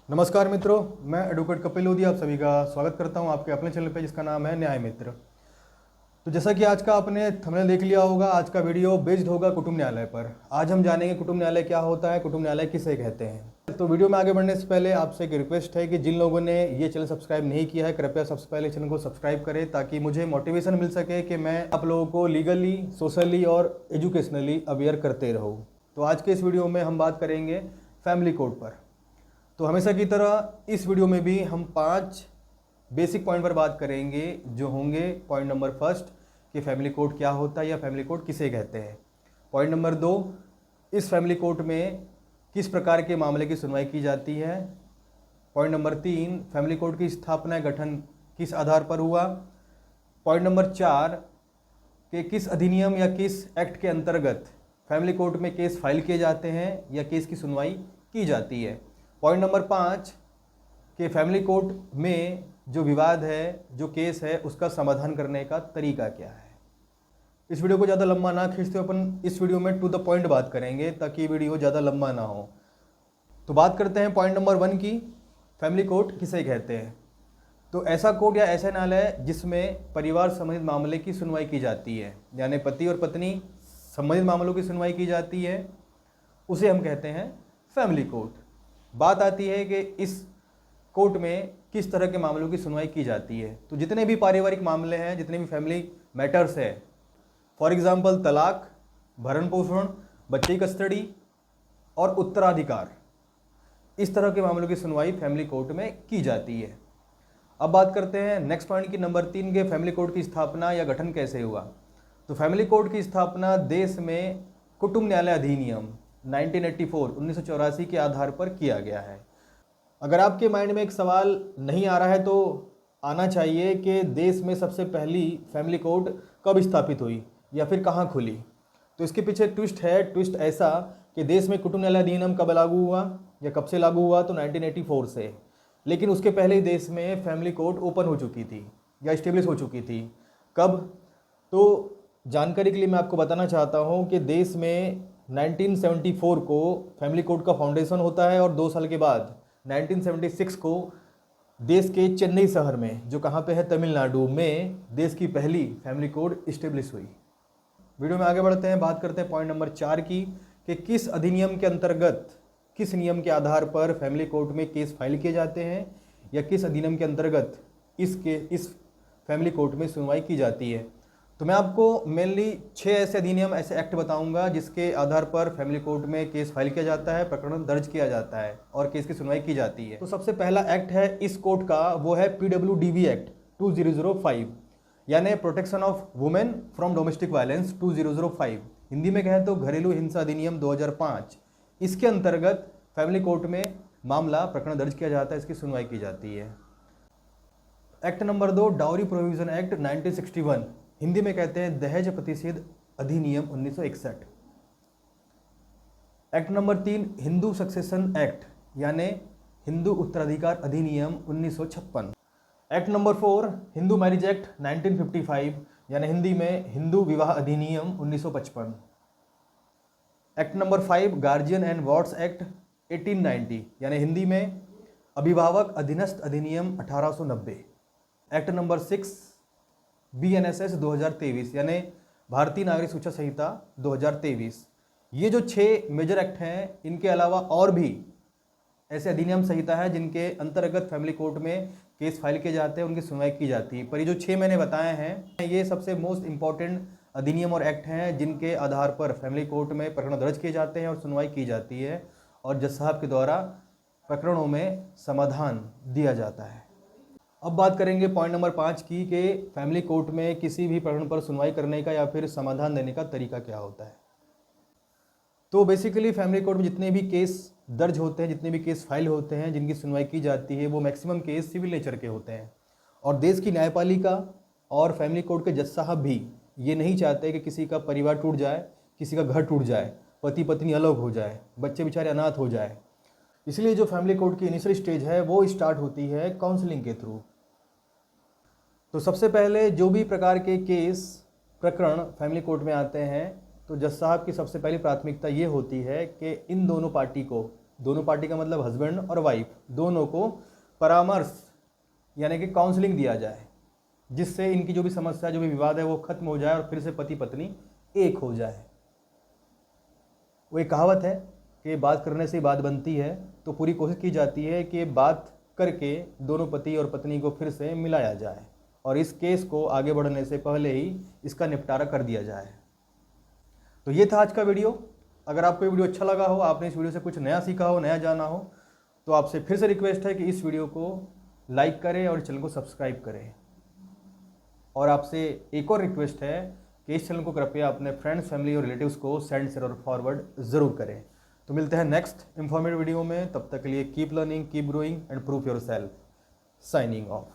नमस्कार मित्रों, मैं एडवोकेट कपिल लोधी आप सभी का स्वागत करता हूं आपके अपने चैनल पे जिसका नाम है न्याय मित्र। तो जैसा कि आज का आपने थंबनेल देख लिया होगा, आज का वीडियो बेस्ड होगा कुटुंब न्यायालय पर। आज हम जानेंगे कुटुंब न्यायालय क्या होता है, कुटुंब न्यायालय किसे कहते हैं। तो वीडियो में आगे बढ़ने से पहले आपसे एक रिक्वेस्ट है कि जिन लोगों ने ये चैनल सब्सक्राइब नहीं किया है, कृपया सबसे पहले चैनल को सब्सक्राइब करें ताकि मुझे मोटिवेशन मिल सके कि मैं आप लोगों को लीगली, सोशली और एजुकेशनली अवेयर करते रहूँ। तो आज के इस वीडियो में हम बात करेंगे फैमिली कोड पर। तो हमेशा की तरह इस वीडियो में भी हम 5 बेसिक पॉइंट पर बात करेंगे, जो होंगे पॉइंट नंबर फर्स्ट कि फैमिली कोड क्या होता है या फैमिली कोड किसे कहते हैं। पॉइंट नंबर 2, इस फैमिली कोड में किस प्रकार के मामले की सुनवाई की जाती है। पॉइंट नंबर 3, फैमिली कोड की स्थापना गठन किस आधार पर हुआ। पॉइंट नंबर 4 कि किस अधिनियम या किस एक्ट के अंतर्गत फैमिली कोर्ट में केस फाइल किए जाते हैं या केस की सुनवाई की जाती है। पॉइंट नंबर 5 कि फैमिली कोर्ट में जो विवाद है, जो केस है, उसका समाधान करने का तरीका क्या है। इस वीडियो को ज़्यादा लंबा ना खींचते अपन इस वीडियो में टू द पॉइंट बात करेंगे ताकि वीडियो ज़्यादा लंबा ना हो। तो बात करते हैं पॉइंट नंबर 1 की, फैमिली कोर्ट किसे कहते हैं। तो ऐसा कोर्ट या ऐसा न्यायालय जिसमें परिवार संबंधित मामले की सुनवाई की जाती है, यानी पति और पत्नी संबंधित मामलों की सुनवाई की जाती है, उसे हम कहते हैं फैमिली कोर्ट। बात आती है कि इस कोर्ट में किस तरह के मामलों की सुनवाई की जाती है। तो जितने भी पारिवारिक मामले हैं, जितने भी फैमिली मैटर्स है, फॉर एग्जांपल तलाक, भरण पोषण, बच्चे की कस्टडी और उत्तराधिकार, इस तरह के मामलों की सुनवाई फैमिली कोर्ट में की जाती है। अब बात करते हैं नेक्स्ट पॉइंट की, नंबर 3 के फैमिली कोर्ट की स्थापना या गठन कैसे हुआ। तो फैमिली कोर्ट की स्थापना देश में कुटुंब न्यायालय अधिनियम 1984 के आधार पर किया गया है। अगर आपके माइंड में एक सवाल नहीं आ रहा है तो आना चाहिए कि देश में सबसे पहली फैमिली कोर्ट कब स्थापित हुई या फिर कहाँ खुली। तो इसके पीछे ट्विस्ट है। ट्विस्ट ऐसा कि देश में कुटुंब न्यायालय अधिनियम कब लागू हुआ या कब से लागू हुआ, तो 1984 से। लेकिन उसके पहले ही देश में फैमिली कोर्ट ओपन हो चुकी थी या इस्टेब्लिश हो चुकी थी। कब? तो जानकारी के लिए मैं आपको बताना चाहता हूं कि देश में 1974 को फैमिली कोर्ट का फाउंडेशन होता है और 2 साल के बाद 1976 को देश के चेन्नई शहर में, जो कहाँ पे है, तमिलनाडु में, देश की पहली फैमिली कोर्ट इस्टेब्लिश हुई। वीडियो में आगे बढ़ते हैं, बात करते हैं पॉइंट नंबर 4 की कि किस अधिनियम के अंतर्गत, किस नियम के आधार पर फैमिली कोर्ट में केस फाइल किए जाते हैं या किस अधिनियम के अंतर्गत इस फैमिली कोर्ट में सुनवाई की जाती है। तो मैं आपको मेनली 6 ऐसे अधिनियम, ऐसे एक्ट बताऊंगा जिसके आधार पर फैमिली कोर्ट में केस फाइल किया जाता है, प्रकरण दर्ज किया जाता है और केस की सुनवाई की जाती है। तो सबसे पहला एक्ट है इस कोर्ट का, वो है PWDV एक्ट 2005, यानी protection of women from domestic violence 2005। Hindi में कहें तो घरेलू हिंसा अधिनियम 2005। इसके अंतर्गत फैमिली कोर्ट में मामला, प्रकरण दर्ज किया जाता है, इसकी सुनवाई की जाती है। Act number 2, dowry provision act 1961, Hindi में कहते हैं दहेज प्रतिषेध अधिनियम 1961। एक्ट नंबर 3, हिंदू सक्सेशन एक्ट, यानी हिंदू उत्तराधिकार अधिनियम 1956। Act number 4, Hindu marriage act 1955, यानी हिंदी में हिंदू विवाह अधिनियम 1955। Act number 5, guardian and wards act 1890, यानी हिंदी में अभिभावक अधीनस्थ अधिनियम 1890। एक्ट नंबर 6, BNSS 2023, यानी भारतीय नागरिक सूचना संहिता 2023। ये जो 6 मेजर एक्ट हैं, इनके अलावा और भी ऐसे अधिनियम संहिता है जिनके अंतर्गत फैमिली कोर्ट में केस फाइल किए जाते हैं, उनकी सुनवाई की जाती है। पर ये जो 6 मैंने बताए हैं, ये सबसे मोस्ट इंपॉर्टेंट अधिनियम और एक्ट हैं जिनके आधार पर फैमिली कोर्ट में प्रकरण दर्ज किए जाते हैं और सुनवाई की जाती है और जज साहब के द्वारा प्रकरणों में समाधान दिया जाता है। अब बात करेंगे पॉइंट नंबर 5 की कि फैमिली कोर्ट में किसी भी प्रकरण पर सुनवाई करने का या फिर समाधान देने का तरीका क्या होता है। तो बेसिकली फैमिली कोर्ट में जितने भी केस दर्ज होते हैं, जितने भी केस फाइल होते हैं, जिनकी सुनवाई की जाती है, वो मैक्सिमम केस सिविल नेचर के होते हैं। और देश की न्यायपालिका और फैमिली कोर्ट के जज साहब भी ये नहीं चाहते कि किसी का परिवार टूट जाए, किसी का घर टूट जाए, पति पत्नी अलग हो जाए, बच्चे बेचारे अनाथ हो जाए। इसलिए जो फैमिली कोर्ट की इनिशियल स्टेज है वो स्टार्ट होती है काउंसलिंग के थ्रू। तो सबसे पहले जो भी प्रकार के केस, प्रकरण फैमिली कोर्ट में आते हैं, तो जज साहब की सबसे पहली प्राथमिकता ये होती है कि इन दोनों पार्टी को, दोनों पार्टी का मतलब हस्बैंड और वाइफ दोनों को परामर्श यानी कि काउंसलिंग दिया जाए, जिससे इनकी जो भी समस्या जो भी विवाद है वो खत्म हो जाए और फिर से पति पत्नी एक हो जाए। वो एक कहावत है कि बात करने से बात बनती है, तो पूरी कोशिश की जाती है कि बात करके दोनों पति और पत्नी को फिर से मिलाया जाए और इस केस को आगे बढ़ने से पहले ही इसका निपटारा कर दिया जाए। तो ये था आज का वीडियो। अगर आपको ये वीडियो अच्छा लगा हो, आपने इस वीडियो से कुछ नया सीखा हो, नया जाना हो, तो आपसे फिर से रिक्वेस्ट है कि इस वीडियो को लाइक करें और चैनल को सब्सक्राइब करें। और आपसे एक और रिक्वेस्ट है कि इस चैनल को कृपया अपने फ्रेंड्स, फैमिली और रिलेटिव्स को सेंड, शेयर और फॉरवर्ड ज़रूर करें। तो मिलते हैं नेक्स्ट इंफॉर्मेटिव वीडियो में। तब तक के लिए keep learning, keep growing and prove your self. Signing off.